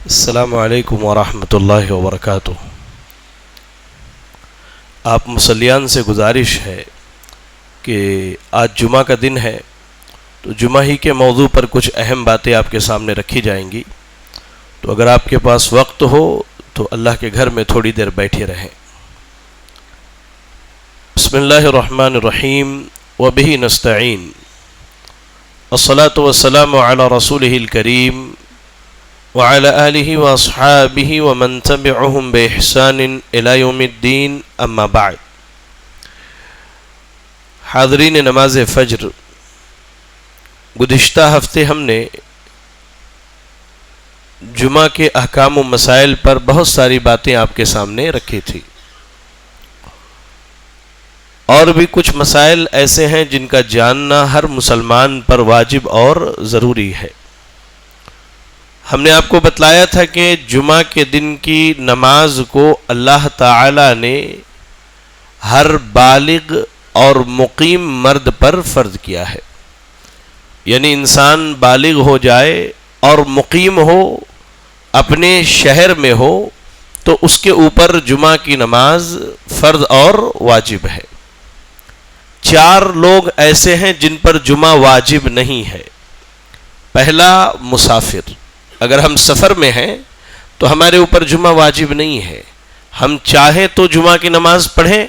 السلام علیکم ورحمۃ اللہ وبرکاتہ۔ آپ مصلیان سے گزارش ہے کہ آج جمعہ کا دن ہے تو جمعہ ہی کے موضوع پر کچھ اہم باتیں آپ کے سامنے رکھی جائیں گی، تو اگر آپ کے پاس وقت ہو تو اللہ کے گھر میں تھوڑی دیر بیٹھے رہیں۔ بسم اللہ الرحمن الرحیم وبہ نستعین، والصلاة والسلام علی رسولہ الکریم وعلى آلہ واصحابہ ومن تبعہم بإحسان الی یوم الدین، اما بعد۔ حاضرین نماز فجر، گزشتہ ہفتے ہم نے جمعہ کے احکام و مسائل پر بہت ساری باتیں آپ کے سامنے رکھی تھی، اور بھی کچھ مسائل ایسے ہیں جن کا جاننا ہر مسلمان پر واجب اور ضروری ہے۔ ہم نے آپ کو بتلایا تھا کہ جمعہ کے دن کی نماز کو اللہ تعالی نے ہر بالغ اور مقیم مرد پر فرض کیا ہے، یعنی انسان بالغ ہو جائے اور مقیم ہو، اپنے شہر میں ہو، تو اس کے اوپر جمعہ کی نماز فرض اور واجب ہے۔ 4 لوگ ایسے ہیں جن پر جمعہ واجب نہیں ہے۔ پہلا، مسافر۔ اگر ہم سفر میں ہیں تو ہمارے اوپر جمعہ واجب نہیں ہے، ہم چاہیں تو جمعہ کی نماز پڑھیں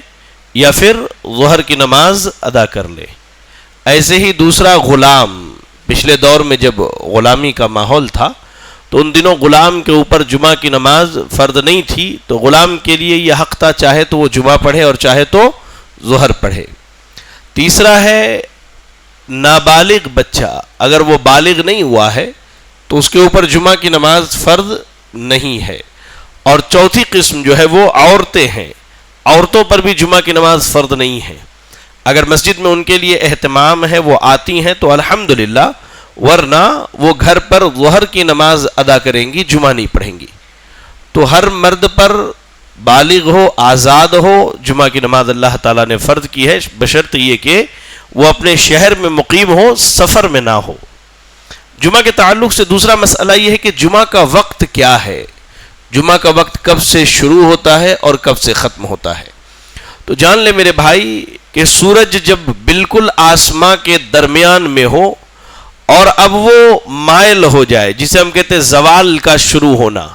یا پھر ظہر کی نماز ادا کر لیں۔ ایسے ہی دوسرا، غلام۔ پچھلے دور میں جب غلامی کا ماحول تھا تو ان دنوں غلام کے اوپر جمعہ کی نماز فرض نہیں تھی، تو غلام کے لیے یہ حق تھا، چاہے تو وہ جمعہ پڑھے اور چاہے تو ظہر پڑھے۔ تیسرا ہے نابالغ بچہ، اگر وہ بالغ نہیں ہوا ہے تو اس کے اوپر جمعہ کی نماز فرض نہیں ہے۔ اور چوتھی قسم جو ہے وہ عورتیں ہیں، عورتوں پر بھی جمعہ کی نماز فرض نہیں ہے۔ اگر مسجد میں ان کے لیے اہتمام ہے، وہ آتی ہیں تو الحمدللہ، ورنہ وہ گھر پر ظہر کی نماز ادا کریں گی، جمعہ نہیں پڑھیں گی۔ تو ہر مرد پر بالغ ہو، آزاد ہو، جمعہ کی نماز اللہ تعالیٰ نے فرض کی ہے، بشرط یہ کہ وہ اپنے شہر میں مقیم ہو، سفر میں نہ ہو۔ جمعہ کے تعلق سے دوسرا مسئلہ یہ ہے کہ جمعہ کا وقت کیا ہے، جمعہ کا وقت کب سے شروع ہوتا ہے اور کب سے ختم ہوتا ہے۔ تو جان لے میرے بھائی کہ سورج جب بالکل آسمان کے درمیان میں ہو اور اب وہ مائل ہو جائے، جسے ہم کہتے ہیں زوال کا شروع ہونا،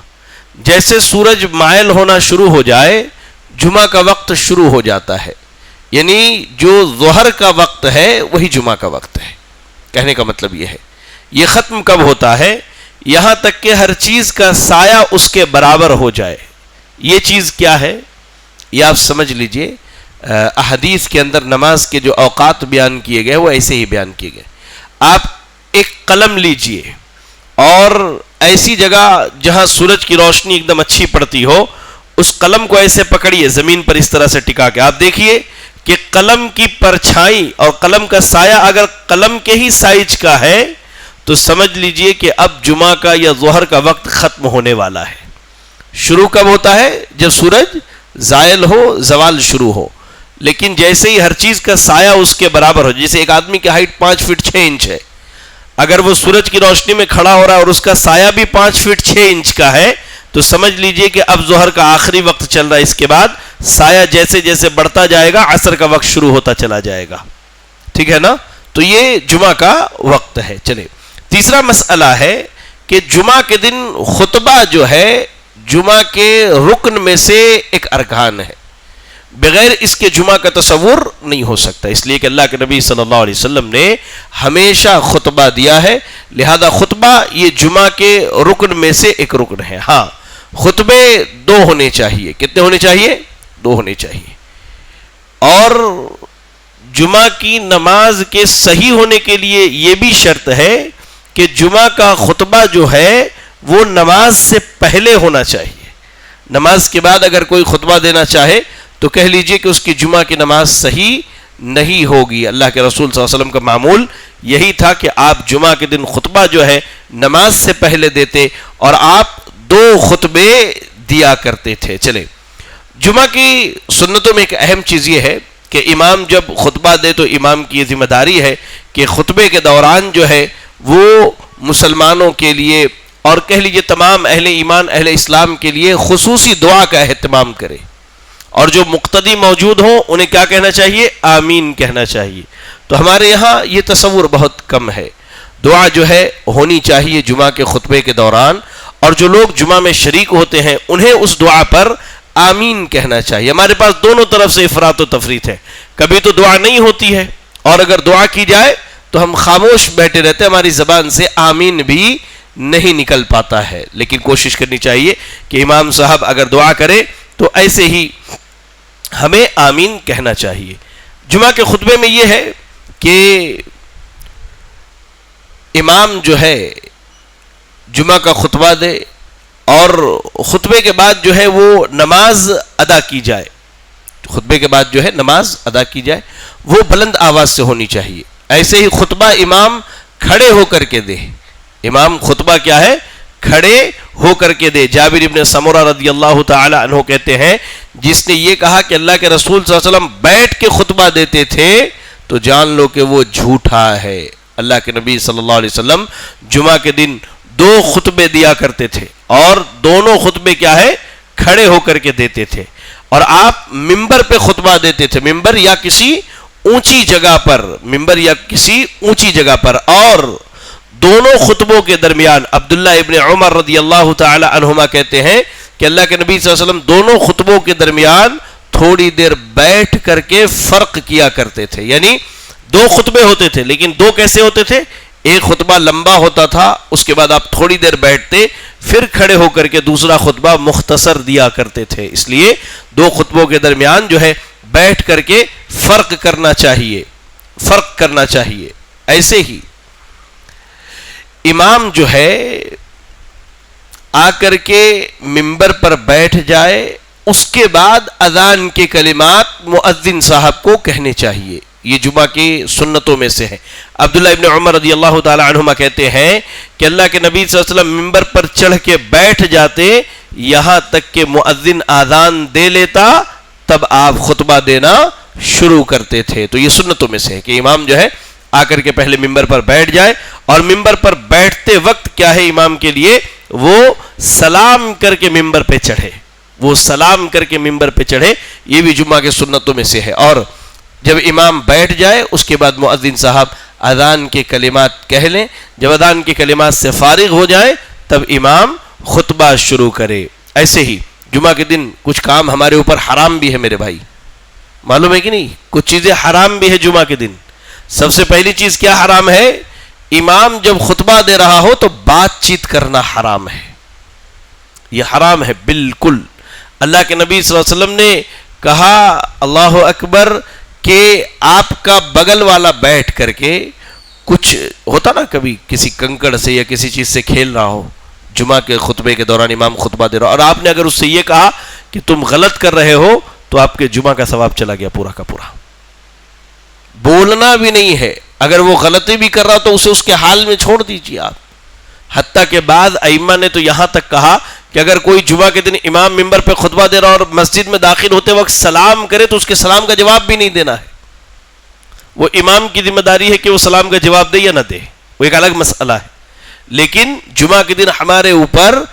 جیسے سورج مائل ہونا شروع ہو جائے، جمعہ کا وقت شروع ہو جاتا ہے۔ یعنی جو ظہر کا وقت ہے وہی جمعہ کا وقت ہے۔ کہنے کا مطلب یہ ہے، یہ ختم کب ہوتا ہے؟ یہاں تک کہ ہر چیز کا سایہ اس کے برابر ہو جائے۔ یہ چیز کیا ہے یہ آپ سمجھ لیجئے۔ احادیث کے اندر نماز کے جو اوقات بیان کیے گئے وہ ایسے ہی بیان کیے گئے۔ آپ ایک قلم لیجئے اور ایسی جگہ جہاں سورج کی روشنی ایک دم اچھی پڑتی ہو، اس قلم کو ایسے پکڑیے زمین پر اس طرح سے ٹکا کے، آپ دیکھیے کہ قلم کی پرچھائی اور قلم کا سایہ اگر قلم کے ہی سائز کا ہے تو سمجھ لیجئے کہ اب جمعہ کا یا ظہر کا وقت ختم ہونے والا ہے۔ شروع کب ہوتا ہے؟ جب سورج زائل ہو، زوال شروع ہو۔ لیکن جیسے ہی ہر چیز کا سایہ اس کے برابر ہو، جیسے ایک آدمی کی ہائٹ 5 فٹ 6 انچ ہے، اگر وہ سورج کی روشنی میں کھڑا ہو رہا ہے اور اس کا سایہ بھی 5 فٹ 6 انچ کا ہے، تو سمجھ لیجئے کہ اب ظہر کا آخری وقت چل رہا ہے، اس کے بعد سایہ جیسے جیسے بڑھتا جائے گا، عصر کا وقت شروع ہوتا چلا جائے گا۔ ٹھیک ہے نا؟ تو یہ جمعہ کا وقت ہے۔ چلے، تیسرا مسئلہ ہے کہ جمعہ کے دن خطبہ جو ہے جمعہ کے رکن میں سے ایک ارکان ہے، بغیر اس کے جمعہ کا تصور نہیں ہو سکتا، اس لیے کہ اللہ کے نبی صلی اللہ علیہ وسلم نے ہمیشہ خطبہ دیا ہے، لہذا خطبہ یہ جمعہ کے رکن میں سے ایک رکن ہے۔ ہاں، خطبے 2 ہونے چاہیے۔ کتنے ہونے چاہیے؟ 2 ہونے چاہیے۔ اور جمعہ کی نماز کے صحیح ہونے کے لیے یہ بھی شرط ہے کہ جمعہ کا خطبہ جو ہے وہ نماز سے پہلے ہونا چاہیے۔ نماز کے بعد اگر کوئی خطبہ دینا چاہے تو کہہ لیجئے کہ اس کی جمعہ کی نماز صحیح نہیں ہوگی۔ اللہ کے رسول صلی اللہ علیہ وسلم کا معمول یہی تھا کہ آپ جمعہ کے دن خطبہ جو ہے نماز سے پہلے دیتے، اور آپ 2 خطبے دیا کرتے تھے۔ چلے، جمعہ کی سنتوں میں ایک اہم چیز یہ ہے کہ امام جب خطبہ دے تو امام کی یہ ذمہ داری ہے کہ خطبے کے دوران جو ہے وہ مسلمانوں کے لیے اور کہہ لیجئے تمام اہل ایمان اہل اسلام کے لیے خصوصی دعا کا اہتمام کرے، اور جو مقتدی موجود ہوں انہیں کیا کہنا چاہیے؟ آمین کہنا چاہیے۔ تو ہمارے یہاں یہ تصور بہت کم ہے۔ دعا جو ہے ہونی چاہیے جمعہ کے خطبے کے دوران، اور جو لوگ جمعہ میں شریک ہوتے ہیں انہیں اس دعا پر آمین کہنا چاہیے۔ ہمارے پاس دونوں طرف سے افراط و تفریط ہے، کبھی تو دعا نہیں ہوتی ہے، اور اگر دعا کی جائے تو ہم خاموش بیٹھے رہتے ہیں، ہماری زبان سے آمین بھی نہیں نکل پاتا ہے۔ لیکن کوشش کرنی چاہیے کہ امام صاحب اگر دعا کرے تو ایسے ہی ہمیں آمین کہنا چاہیے۔ جمعہ کے خطبے میں یہ ہے کہ امام جو ہے جمعہ کا خطبہ دے، اور خطبے کے بعد جو ہے وہ نماز ادا کی جائے، خطبے کے بعد جو ہے نماز ادا کی جائے، وہ بلند آواز سے ہونی چاہیے۔ ایسے ہی خطبہ امام کھڑے ہو کر کے دے، امام خطبہ کیا ہے؟ کھڑے ہو کر کے دے۔ جابر ابن سمرہ رضی اللہ تعالی عنہ کہتے ہیں جس نے یہ کہا کہ اللہ کے رسول صلی اللہ علیہ وسلم بیٹھ کے خطبہ دیتے تھے تو جان لو کہ وہ جھوٹا ہے۔ اللہ کے نبی صلی اللہ علیہ وسلم جمعہ کے دن 2 خطبے دیا کرتے تھے، اور دونوں خطبے کیا ہے؟ کھڑے ہو کر کے دیتے تھے، اور آپ ممبر پہ خطبہ دیتے تھے، ممبر یا کسی اونچی جگہ پر، ممبر یا کسی اونچی جگہ پر، اور دونوں خطبوں کے درمیان عبداللہ ابن عمر رضی اللہ تعالی عنہما کہتے ہیں کہ اللہ کے نبی صلی اللہ علیہ وسلم دونوں خطبوں کے درمیان تھوڑی دیر بیٹھ کر کے فرق کیا کرتے تھے، یعنی 2 خطبے ہوتے تھے لیکن 2 کیسے ہوتے تھے؟ ایک خطبہ لمبا ہوتا تھا، اس کے بعد آپ تھوڑی دیر بیٹھتے، پھر کھڑے ہو کر کے دوسرا خطبہ مختصر دیا کرتے تھے۔ اس لیے 2 خطبوں کے درمیان جو ہے بیٹھ کر کے فرق کرنا چاہیے، فرق کرنا چاہیے۔ ایسے ہی امام جو ہے آ کر کے ممبر پر بیٹھ جائے، اس کے بعد اذان کے کلمات مؤذن صاحب کو کہنے چاہیے۔ یہ جمعہ کی سنتوں میں سے ہے۔ عبداللہ ابن عمر رضی اللہ تعالی عنہما کہتے ہیں کہ اللہ کے نبی صلی اللہ علیہ وسلم ممبر پر چڑھ کے بیٹھ جاتے یہاں تک کہ مؤذن آذان دے لیتا، تب آپ خطبہ دینا شروع کرتے تھے۔ تو یہ سنتوں میں سے ہے کہ امام جو ہے آ کر کے پہلے ممبر پر بیٹھ جائے، اور ممبر پر بیٹھتے وقت کیا ہے امام کے لیے؟ وہ سلام کر کے ممبر پہ چڑھے، وہ سلام کر کے ممبر پہ چڑھے۔ یہ بھی جمعہ کے سنتوں میں سے ہے۔ اور جب امام بیٹھ جائے اس کے بعد مؤذن صاحب اذان کے کلمات کہہ لیں، جب اذان کے کلمات سے فارغ ہو جائے تب امام خطبہ شروع کرے۔ ایسے ہی جمعہ کے دن کچھ کام ہمارے اوپر حرام بھی ہے میرے بھائی، معلوم ہے کہ نہیں؟ کچھ چیزیں حرام بھی ہے جمعہ کے دن۔ سب سے پہلی چیز کیا حرام ہے؟ امام جب خطبہ دے رہا ہو تو بات چیت کرنا حرام ہے، یہ حرام ہے بالکل۔ اللہ کے نبی صلی اللہ علیہ وسلم نے کہا اللہ اکبر کہ آپ کا بغل والا بیٹھ کر کے، کچھ ہوتا نا کبھی کسی کنکڑ سے یا کسی چیز سے کھیل رہا ہو، جمعہ کے خطبے کے دوران امام خطبہ دے رہا ہو، اور آپ نے اگر اس سے یہ کہا کہ تم غلط کر رہے ہو تو آپ کے جمعہ کا ثواب چلا گیا پورا کا پورا۔ بولنا بھی نہیں ہے، اگر وہ غلطی بھی کر رہا تو اسے اس کے حال میں چھوڑ دیجیے آپ۔ حتیٰ کہ بعض ائمہ نے تو یہاں تک کہا کہ اگر کوئی جمعہ کے دن امام ممبر پہ خطبہ دے رہا اور مسجد میں داخل ہوتے وقت سلام کرے تو اس کے سلام کا جواب بھی نہیں دینا ہے۔ وہ امام کی ذمہ داری ہے کہ وہ سلام کا جواب دے یا نہ دے، وہ ایک الگ مسئلہ ہے۔ لیکن جمعہ کے دن ہمارے اوپر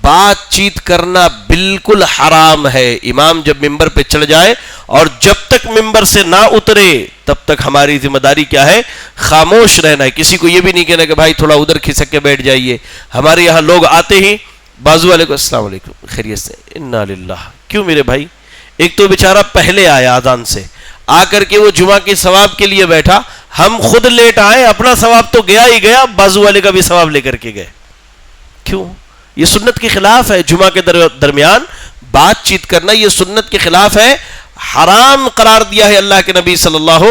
بات چیت کرنا بالکل حرام ہے۔ امام جب ممبر پہ چڑھ جائے اور جب تک ممبر سے نہ اترے تب تک ہماری ذمہ داری کیا ہے؟ خاموش رہنا ہے۔ کسی کو یہ بھی نہیں کہنا کہ بھائی تھوڑا ادھر کھسک کے بیٹھ جائیے۔ ہمارے یہاں لوگ آتے ہی بازو والے کو السلام علیکم، خیریت سے؟ انا للہ۔ کیوں میرے بھائی؟ ایک تو بیچارہ پہلے آیا اذان سے، آ کر کے وہ جمعہ کے ثواب کے لیے بیٹھا، ہم خود لیٹ آئے، اپنا ثواب تو گیا ہی گیا، بازو والے کا بھی ثواب لے کر کے گئے۔ کیوں؟ یہ سنت کے خلاف ہے۔ جمعہ کے درمیان بات چیت کرنا یہ سنت کے خلاف ہے، حرام قرار دیا ہے اللہ کے نبی صلی اللہ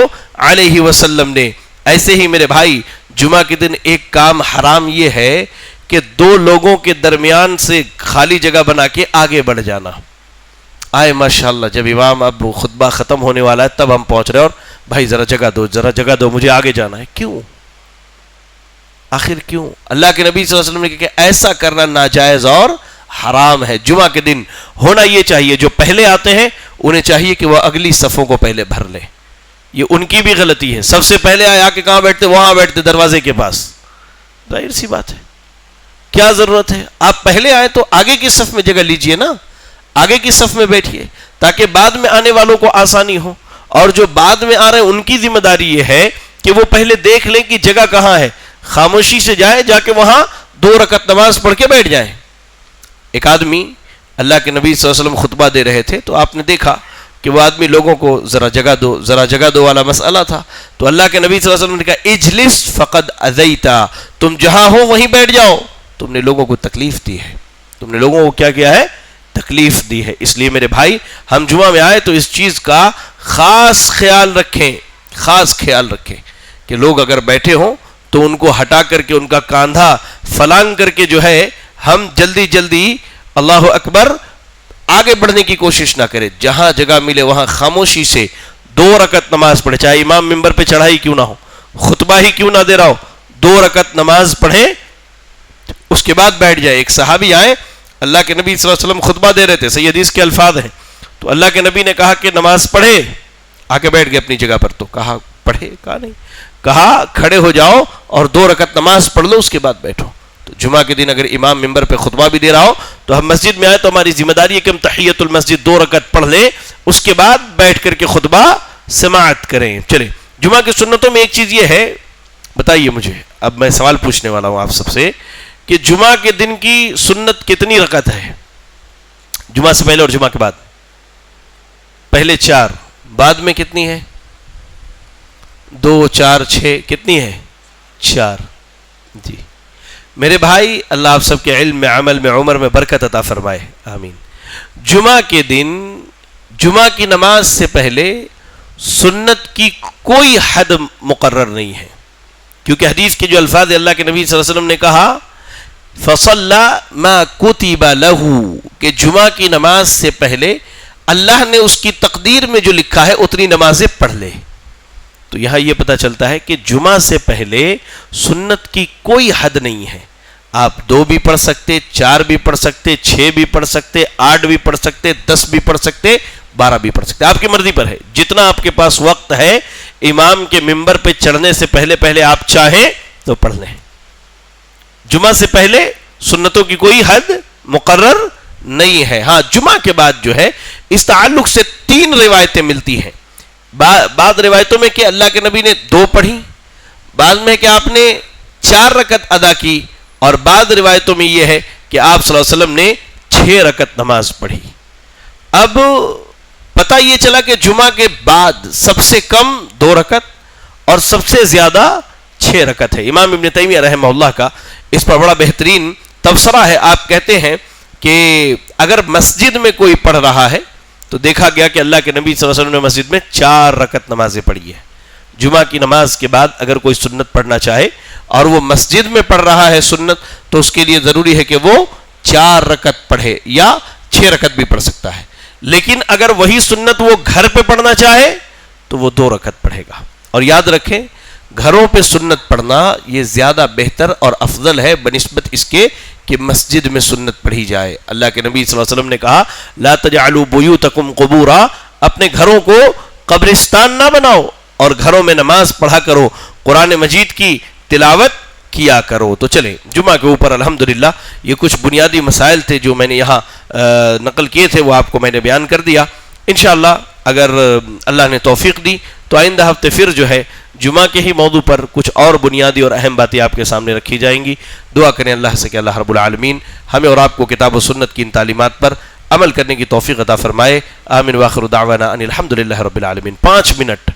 علیہ وسلم نے۔ ایسے ہی میرے بھائی جمعہ کے دن ایک کام حرام یہ ہے کہ 2 لوگوں کے درمیان سے خالی جگہ بنا کے آگے بڑھ جانا۔ آئے ماشاءاللہ جب امام اب خطبہ ختم ہونے والا ہے تب ہم پہنچ رہے اور بھائی ذرا جگہ دو، ذرا جگہ دو، مجھے آگے جانا ہے۔ کیوں؟ آخر کیوں؟ اللہ کے نبی صلی اللہ علیہ وسلم نے کہا کہ ایسا کرنا ناجائز اور حرام ہے۔ جمعہ کے دن ہونا یہ چاہیے جو پہلے آتے ہیں انہیں چاہیے کہ وہ اگلی صفوں کو پہلے بھر لیں۔ یہ ان کی بھی غلطی ہے، سب سے پہلے آیا کہ کہاں بیٹھتے؟ وہاں بیٹھتے دروازے کے پاس۔ ظاہر سی بات ہے، کیا ضرورت ہے؟ آپ پہلے آئے تو آگے کی صف میں جگہ لیجئے نا، آگے کی صف میں بیٹھیے تاکہ بعد میں آنے والوں کو آسانی ہو. اور جو بعد میں آ رہے ہیں ان کی ذمہ داری یہ ہے کہ وہ پہلے دیکھ لیں کہ جگہ کہاں ہے، خاموشی سے جائے، جا کے وہاں 2 رکعت نماز پڑھ کے بیٹھ جائیں. ایک آدمی اللہ کے نبی صلی اللہ علیہ وسلم خطبہ دے رہے تھے تو آپ نے دیکھا کہ وہ آدمی لوگوں کو ذرا جگہ دو والا مسئلہ تھا. تو اللہ کے نبی صلی اللہ علیہ وسلم نے کہا اجلس فقد اذیتا، تم جہاں ہو وہیں بیٹھ جاؤ، تم نے لوگوں کو تکلیف دی ہے، تم نے لوگوں کو کیا کیا ہے؟ تکلیف دی ہے. اس لیے میرے بھائی ہم جمعہ میں آئے تو اس چیز کا خاص خیال رکھیں کہ لوگ اگر بیٹھے ہوں تو ان کو ہٹا کر کے ان کا کاندھا فلانگ کر کے جو ہے ہم جلدی اللہ اکبر آگے بڑھنے کی کوشش نہ کریں. جہاں جگہ ملے وہاں خاموشی سے 2 رکعت نماز پڑھے، چاہے امام ممبر پہ چڑھائی کیوں نہ ہو، خطبہ ہی کیوں نہ دے رہا ہو، 2 رکعت نماز پڑھیں، اس کے بعد بیٹھ جائے. ایک صحابی آئے، اللہ کے نبی صلی اللہ علیہ وسلم خطبہ دے رہے تھے، صحیح حدیث کے الفاظ ہیں، تو اللہ کے نبی نے کہا کہ نماز پڑھے، آ کے بیٹھ گئے اپنی جگہ پر. تو کہا پڑھے؟ کہا نہیں، کہا کھڑے ہو جاؤ اور 2 رکعت نماز پڑھ لو، اس کے بعد بیٹھو. تو جمعہ کے دن اگر امام ممبر پہ خطبہ بھی دے رہا ہو تو ہم مسجد میں آئے تو ہماری ذمہ داری ہے کہ ہم تحیت المسجد 2 رکعت پڑھ لیں، اس کے بعد بیٹھ کر کے خطبہ سماعت کریں. چلیں، جمعہ کی سنتوں میں ایک چیز یہ ہے، بتائیے مجھے، اب میں سوال پوچھنے والا ہوں آپ سب سے کہ جمعہ کے دن کی سنت کتنی رکعت ہے؟ جمعہ سے پہلے اور جمعہ کے بعد؟ پہلے 4، بعد میں کتنی ہے؟ 2 4 6 کتنی ہے؟ 4. جی میرے بھائی، اللہ آپ سب کے علم میں، عمل میں، عمر میں برکت عطا فرمائے، آمین. جمعہ کے دن جمعہ کی نماز سے پہلے سنت کی کوئی حد مقرر نہیں ہے، کیونکہ حدیث کے جو الفاظ اللہ کے نبی صلی اللہ علیہ وسلم نے کہا فَصَلَّى مَا كُتِبَ لَهُ، کہ جمعہ کی نماز سے پہلے اللہ نے اس کی تقدیر میں جو لکھا ہے اتنی نمازیں پڑھ لے. تو یہاں یہ پتہ چلتا ہے کہ جمعہ سے پہلے سنت کی کوئی حد نہیں ہے. آپ 2 بھی پڑھ سکتے، 4 بھی پڑھ سکتے، 6 بھی پڑھ سکتے، 8 بھی پڑھ سکتے، 10 بھی پڑھ سکتے، 12 بھی پڑھ سکتے، آپ کی مرضی پر ہے. جتنا آپ کے پاس وقت ہے امام کے ممبر پہ چڑھنے سے پہلے آپ چاہیں تو پڑھ لیں. جمعہ سے پہلے سنتوں کی کوئی حد مقرر نہیں ہے. ہاں جمعہ کے بعد جو ہے اس تعلق سے 3 روایتیں ملتی ہیں. بعض روایتوں میں کہ اللہ کے نبی نے 2 پڑھی، بعض میں کہ آپ نے 4 رکعت ادا کی، اور بعض روایتوں میں یہ ہے کہ آپ صلی اللہ علیہ وسلم نے 6 رکعت نماز پڑھی. اب پتہ یہ چلا کہ جمعہ کے بعد سب سے کم 2 رکعت اور سب سے زیادہ 6 رکعت ہے. امام ابن تیمیہ رحمہ اللہ کا اس پر بڑا بہترین تبصرہ ہے. آپ کہتے ہیں کہ اگر مسجد میں کوئی پڑھ رہا ہے تو دیکھا گیا کہ اللہ کے نبی صلی اللہ علیہ وسلم نے مسجد میں 4 رکعت نمازیں پڑھی ہے. جمعہ کی نماز کے بعد اگر کوئی سنت پڑھنا چاہے اور وہ مسجد میں پڑھ رہا ہے سنت، تو اس کے لیے ضروری ہے کہ وہ 4 رکعت پڑھے، یا 6 رکعت بھی پڑھ سکتا ہے. لیکن اگر وہی سنت وہ گھر پہ پڑھنا چاہے تو وہ 2 رکعت پڑھے گا. اور یاد رکھیں، گھروں پہ سنت پڑھنا یہ زیادہ بہتر اور افضل ہے بنسبت اس کے کہ مسجد میں سنت پڑھی جائے. اللہ کے نبی صلی اللہ علیہ وسلم نے کہا لا تجعلوا بیوتکم قبورا، اپنے گھروں کو قبرستان نہ بناؤ اور گھروں میں نماز پڑھا کرو، قرآن مجید کی تلاوت کیا کرو. تو چلیں، جمعہ کے اوپر الحمدللہ یہ کچھ بنیادی مسائل تھے جو میں نے یہاں نقل کیے تھے، وہ آپ کو میں نے بیان کر دیا. انشاءاللہ اگر اللہ نے توفیق دی تو آئندہ ہفتے پھر جو ہے جمعہ کے ہی موضوع پر کچھ اور بنیادی اور اہم باتیں آپ کے سامنے رکھی جائیں گی. دعا کریں اللہ سے کہ اللہ رب العالمین ہمیں اور آپ کو کتاب و سنت کی ان تعلیمات پر عمل کرنے کی توفیق عطا فرمائے. آمین وآخر دعوانا ان الحمدللہ رب العالمین. 5 منٹ،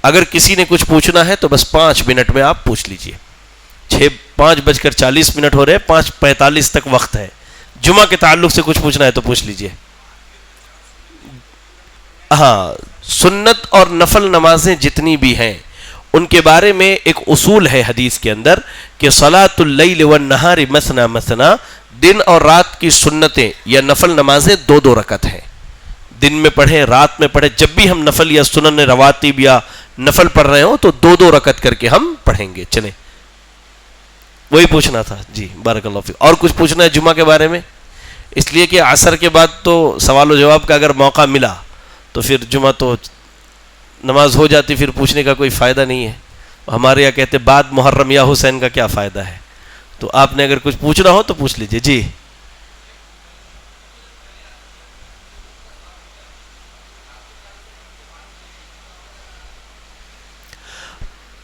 اگر کسی نے کچھ پوچھنا ہے تو بس 5 منٹ میں آپ پوچھ لیجئے. 5:40 ہو رہے، 5:45 تک وقت ہے. جمعہ کے تعلق سے کچھ پوچھنا ہے تو پوچھ لیجئے. ہاں، سنت اور نفل نمازیں جتنی بھی ہیں ان کے بارے میں ایک اصول ہے حدیث کے اندر کہ صلاۃ اللیل والنہار مثنا مثنا، دن اور رات کی سنتیں یا نفل نمازیں 2 رکعت ہیں. دن میں پڑھیں، رات میں پڑھیں، جب بھی ہم نفل یا سنن رواتب یا نفل پڑھ رہے ہوں تو 2 رکعت کر کے ہم پڑھیں گے. چلیں، وہی پوچھنا تھا. جی بارک اللہ فیک. اور کچھ پوچھنا ہے جمعہ کے بارے میں؟ اس لیے کہ عصر کے بعد تو سوال و جواب کا اگر موقع ملا تو پھر جمعہ تو نماز ہو جاتی، پھر پوچھنے کا کوئی فائدہ نہیں ہے. ہمارے یہاں کہتے بعد محرم یا حسین کا کیا فائدہ ہے. تو آپ نے اگر کچھ پوچھنا ہو تو پوچھ لیجئے. جی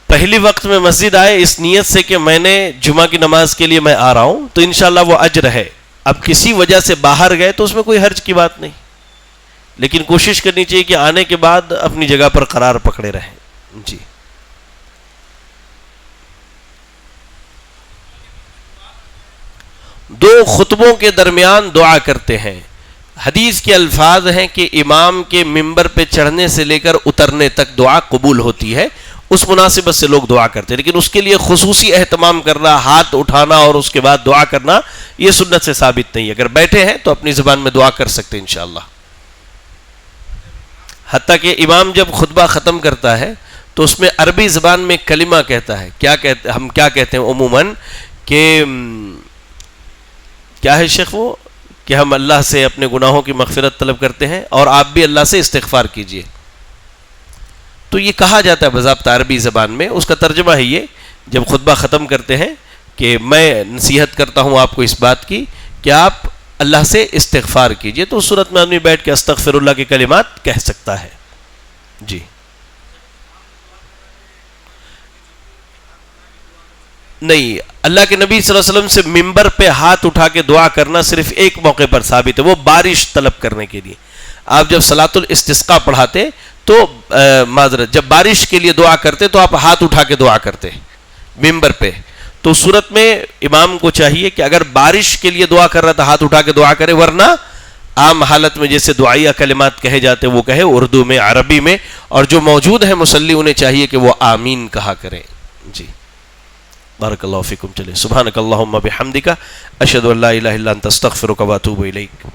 پہلی وقت میں مسجد آئے اس نیت سے کہ میں نے جمعہ کی نماز کے لیے میں آ رہا ہوں تو انشاءاللہ وہ اجر ہے. اب کسی وجہ سے باہر گئے تو اس میں کوئی حرج کی بات نہیں, لیکن کوشش کرنی چاہیے کہ آنے کے بعد اپنی جگہ پر قرار پکڑے رہیں. جی دو خطبوں کے درمیان دعا کرتے ہیں. حدیث کے الفاظ ہیں کہ امام کے منبر پہ چڑھنے سے لے کر اترنے تک دعا قبول ہوتی ہے. اس مناسبت سے لوگ دعا کرتے ہیں, لیکن اس کے لیے خصوصی اہتمام کرنا, ہاتھ اٹھانا اور اس کے بعد دعا کرنا, یہ سنت سے ثابت نہیں ہے. اگر بیٹھے ہیں تو اپنی زبان میں دعا کر سکتے ہیں انشاءاللہ. حتیٰ کہ امام جب خطبہ ختم کرتا ہے تو اس میں عربی زبان میں کلمہ کہتا ہے. ہم کیا کہتے ہیں عموماً کہ کیا ہے شیخ وہ کہ ہم اللہ سے اپنے گناہوں کی مغفرت طلب کرتے ہیں اور آپ بھی اللہ سے استغفار کیجئے. تو یہ کہا جاتا ہے باضابطہ عربی زبان میں. اس کا ترجمہ ہے یہ, جب خطبہ ختم کرتے ہیں کہ میں نصیحت کرتا ہوں آپ کو اس بات کی کہ آپ اللہ سے استغفار کیجئے, تو اس صورت میں آدمی بیٹھ کے استغفر اللہ کے کلمات کہہ سکتا ہے. جی نہیں, اللہ کے نبی صلی اللہ علیہ وسلم سے منبر پہ ہاتھ اٹھا کے دعا کرنا صرف ایک موقع پر ثابت ہے, وہ بارش طلب کرنے کے لیے. آپ جب صلاۃ الاستسقاء پڑھاتے تو معذرت جب بارش کے لیے دعا کرتے تو آپ ہاتھ اٹھا کے دعا کرتے منبر پہ. تو اس صورت میں امام کو چاہیے کہ اگر بارش کے لیے دعا کر رہا تھا ہاتھ اٹھا کے دعا کرے, ورنہ عام حالت میں جیسے دعائیہ کلمات کہے جاتے وہ کہے اردو میں, عربی میں, اور جو موجود ہیں مصلی انہیں چاہیے کہ وہ آمین کہا کریں. جی بارک اللہ فیکم. چلے سبحانک اللہم بحمدک اشہد ان لا الہ الا انت استغفرک واتوب الیک.